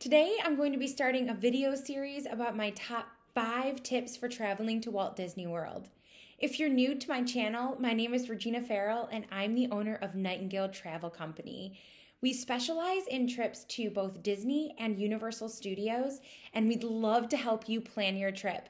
Today, I'm going to be starting a video series about my top 5 tips for traveling to Walt Disney World. If you're new to my channel, my name is Regina Farrell and I'm the owner of Nightingale Travel Company. We specialize in trips to both Disney and Universal Studios, and we'd love to help you plan your trip.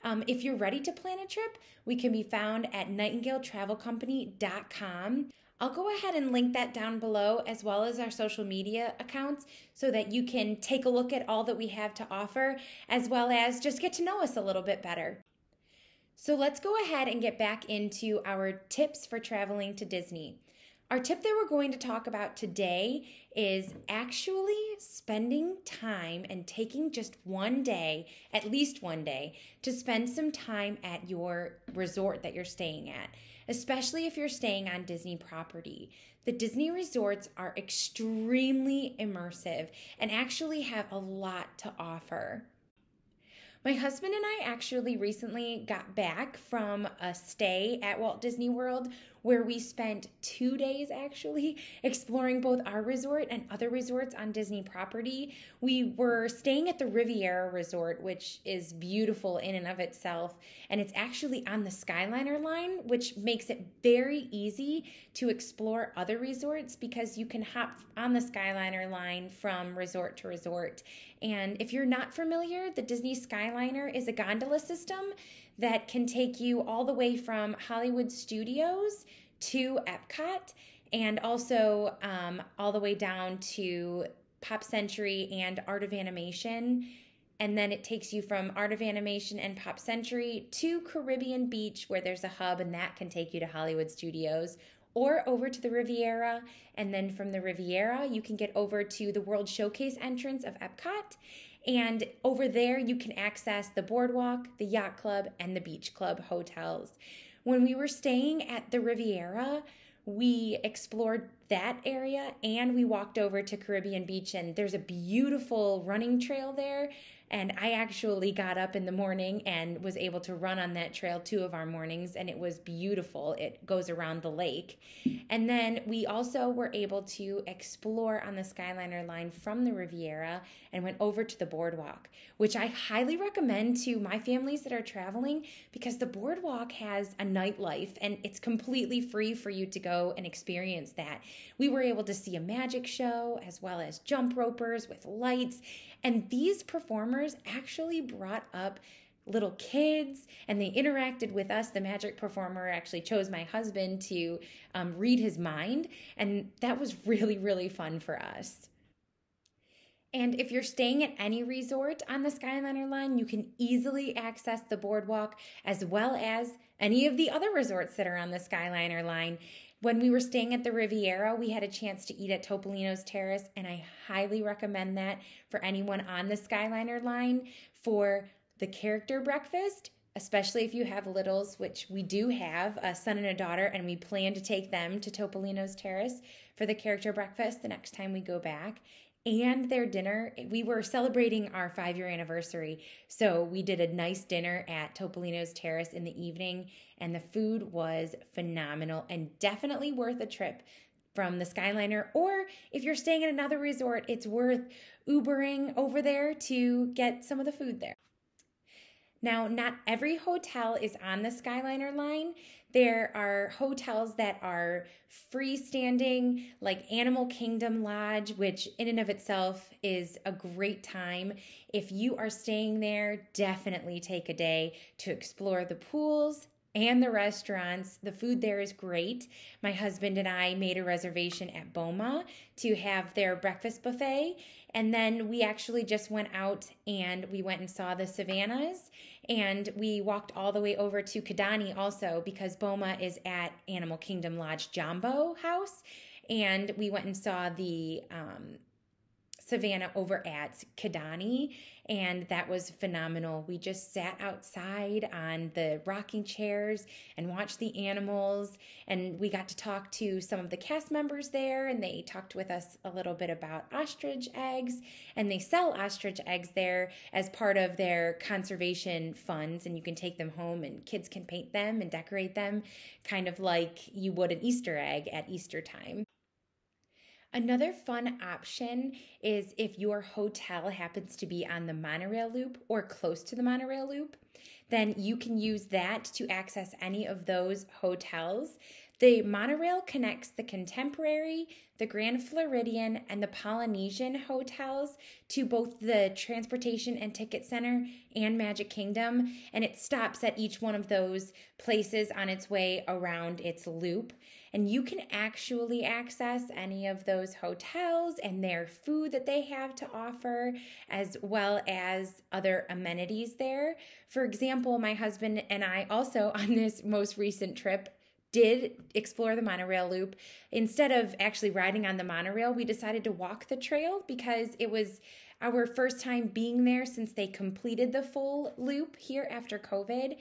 If you're ready to plan a trip, we can be found at nightingaletravelcompany.com. I'll go ahead and link that down below, as well as our social media accounts, so that you can take a look at all that we have to offer, as well as just get to know us a little bit better. So let's go ahead and get back into our tips for traveling to Disney. Our tip that we're going to talk about today is actually spending time and taking just one day, at least one day, to spend some time at your resort that you're staying at, especially if you're staying on Disney property. The Disney resorts are extremely immersive and actually have a lot to offer. My husband and I actually recently got back from a stay at Walt Disney World where we spent 2 days actually exploring both our resort and other resorts on Disney property. We were staying at the Riviera Resort, which is beautiful in and of itself, and it's actually on the Skyliner line, which makes it very easy to explore other resorts because you can hop on the Skyliner line from resort to resort. And if you're not familiar, the Disney Skyliner is a gondola system that can take you all the way from Hollywood Studios to Epcot, and also all the way down to Pop Century and Art of Animation. And then it takes you from Art of Animation and Pop Century to Caribbean Beach, where there's a hub, and that can take you to Hollywood Studios, or over to the Riviera. And then from the Riviera, you can get over to the World Showcase entrance of Epcot. And over there, you can access the Boardwalk, the Yacht Club, and the Beach Club hotels. When we were staying at the Riviera, we explored that area and we walked over to Caribbean Beach, and there's a beautiful running trail there. And I actually got up in the morning and was able to run on that trail 2 of our mornings, and it was beautiful. It goes around the lake. And then we also were able to explore on the Skyliner line from the Riviera and went over to the Boardwalk, which I highly recommend to my families that are traveling because the Boardwalk has a nightlife and it's completely free for you to go and experience that. We were able to see a magic show as well as jump ropers with lights, and these performers actually brought up little kids and they interacted with us. The magic performer actually chose my husband to read his mind, and that was really, really fun for us. And if you're staying at any resort on the Skyliner line, you can easily access the Boardwalk as well as any of the other resorts that are on the Skyliner line. When we were staying at the Riviera, we had a chance to eat at Topolinos Terrace, and I highly recommend that for anyone on the Skyliner line for the character breakfast, especially if you have littles, which we do have, a son and a daughter, and we plan to take them to Topolinos Terrace for the character breakfast the next time we go back. And their dinner, we were celebrating our 5-year anniversary, so we did a nice dinner at Topolinos Terrace in the evening, and the food was phenomenal and definitely worth a trip from the Skyliner. Or if you're staying at another resort, it's worth Ubering over there to get some of the food there. Now, not every hotel is on the Skyliner line. There are hotels that are freestanding, like Animal Kingdom Lodge, which in and of itself is a great time. If you are staying there, definitely take a day to explore the pools and the restaurants. The food there is great. My husband and I made a reservation at BOMA to have their breakfast buffet. And then we actually just went out and we went and saw the savannas, and we walked all the way over to Kidani also because BOMA is at Animal Kingdom Lodge Jambo House. And we went and saw the Savannah over at Kidani, and that was phenomenal. We just sat outside on the rocking chairs and watched the animals, and we got to talk to some of the cast members there, and they talked with us a little bit about ostrich eggs, and they sell ostrich eggs there as part of their conservation funds, and you can take them home and kids can paint them and decorate them kind of like you would an Easter egg at Easter time. Another fun option is if your hotel happens to be on the monorail loop or close to the monorail loop, then you can use that to access any of those hotels. The monorail connects the Contemporary, the Grand Floridian, and the Polynesian hotels to both the Transportation and Ticket Center and Magic Kingdom, and it stops at each one of those places on its way around its loop. And you can actually access any of those hotels and their food that they have to offer, as well as other amenities there. For example, my husband and I also on this most recent trip did explore the monorail loop. Instead of actually riding on the monorail, we decided to walk the trail because it was our first time being there since they completed the full loop here after COVID.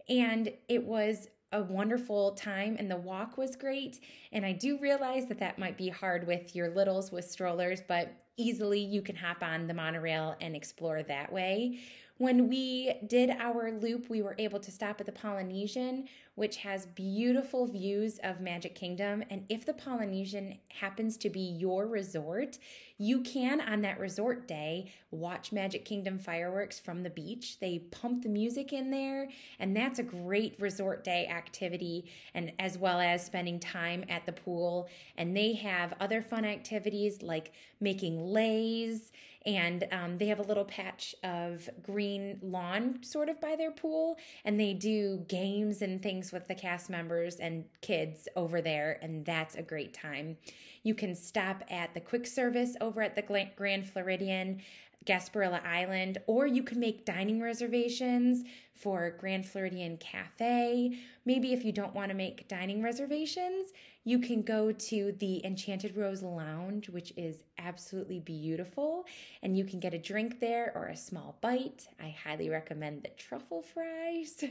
And it was a wonderful time and the walk was great. And I do realize that that might be hard with your littles with strollers, but easily you can hop on the monorail and explore that way. When we did our loop, we were able to stop at the Polynesian, which has beautiful views of Magic Kingdom. And if the Polynesian happens to be your resort, you can, on that resort day, watch Magic Kingdom fireworks from the beach. They pump the music in there, and that's a great resort day activity, and as well as spending time at the pool. And they have other fun activities like making leis, and they have a little patch of green lawn sort of by their pool, and they do games and things with the cast members and kids over there, and that's a great time. You can stop at the quick service over at the Grand Floridian, Gasparilla Island, or you can make dining reservations for Grand Floridian Cafe. Maybe if you don't want to make dining reservations, you can go to the Enchanted Rose Lounge, which is absolutely beautiful, and you can get a drink there or a small bite. I highly recommend the truffle fries.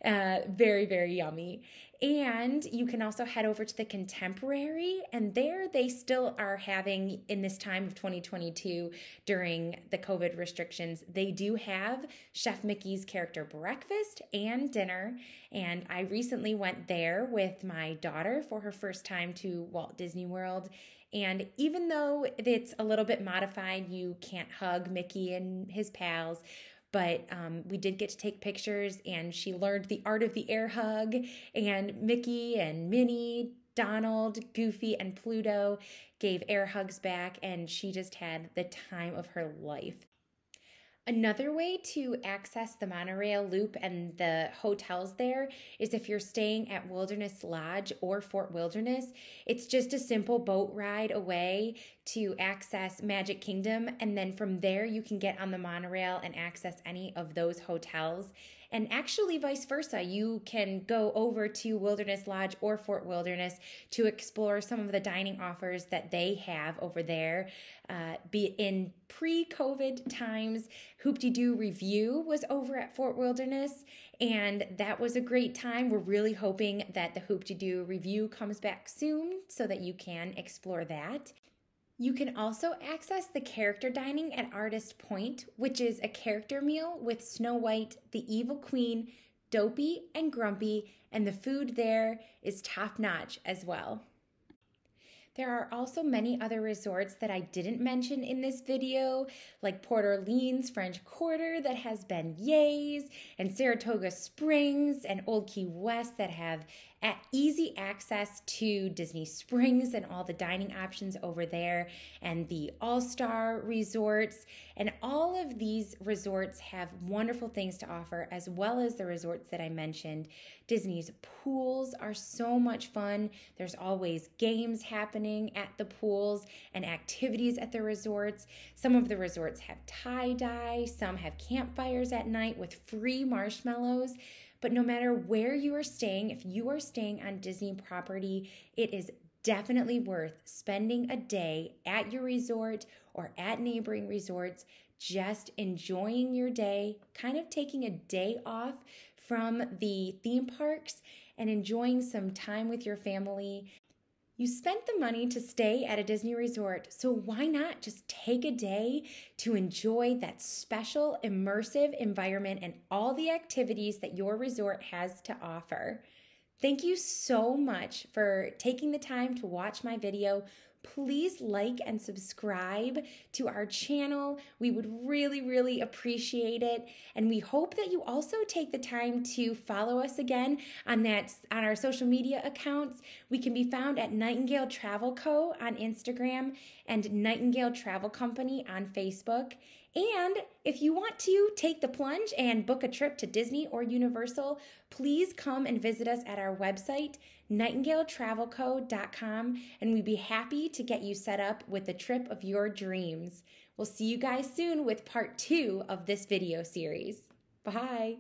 Very, very yummy. And you can also head over to the Contemporary, and there they still are having, in this time of 2022, during the COVID restrictions, they do have Chef Mickey's character breakfast and dinner. And I recently went there with my daughter for her first time to Walt Disney World. And even though it's a little bit modified, you can't hug Mickey and his pals, but we did get to take pictures, and she learned the art of the air hug, and Mickey and Minnie, Donald, Goofy, and Pluto gave air hugs back, and she just had the time of her life. Another way to access the monorail loop and the hotels there is if you're staying at Wilderness Lodge or Fort Wilderness. It's just a simple boat ride away to access Magic Kingdom, and then from there you can get on the monorail and access any of those hotels. And actually vice versa, you can go over to Wilderness Lodge or Fort Wilderness to explore some of the dining offers that they have over there. Be in pre-COVID times, Hoop-de-Doo Review was over at Fort Wilderness, and that was a great time. We're really hoping that the Hoop-de-Doo Review comes back soon so that you can explore that. You can also access the character dining at Artist Point, which is a character meal with Snow White, the Evil Queen, Dopey, and Grumpy, and the food there is top-notch as well. There are also many other resorts that I didn't mention in this video, like Port Orleans French Quarter that has beignets, and Saratoga Springs and Old Key West that have easy access to Disney Springs and all the dining options over there, and the All-Star resorts. And all of these resorts have wonderful things to offer, as well as the resorts that I mentioned. Disney's pools are so much fun. There's always games happening at the pools and activities at the resorts. Some of the resorts have tie-dye, some have campfires at night with free marshmallows. But no matter where you are staying, if you are staying on Disney property, it is definitely worth spending a day at your resort or at neighboring resorts, just enjoying your day, kind of taking a day off from the theme parks and enjoying some time with your family. You spent the money to stay at a Disney resort, so why not just take a day to enjoy that special, immersive environment and all the activities that your resort has to offer? Thank you so much for taking the time to watch my video. please like and subscribe to our channel. We would really, really appreciate it. And we hope that you also take the time to follow us again on our social media accounts. We can be found at Nightingale Travel Co. on Instagram and Nightingale Travel Company on Facebook. And if you want to take the plunge and book a trip to Disney or Universal, please come and visit us at our website, nightingaletravelco.com, and we'd be happy to get you set up with the trip of your dreams. We'll see you guys soon with part 2 of this video series. Bye.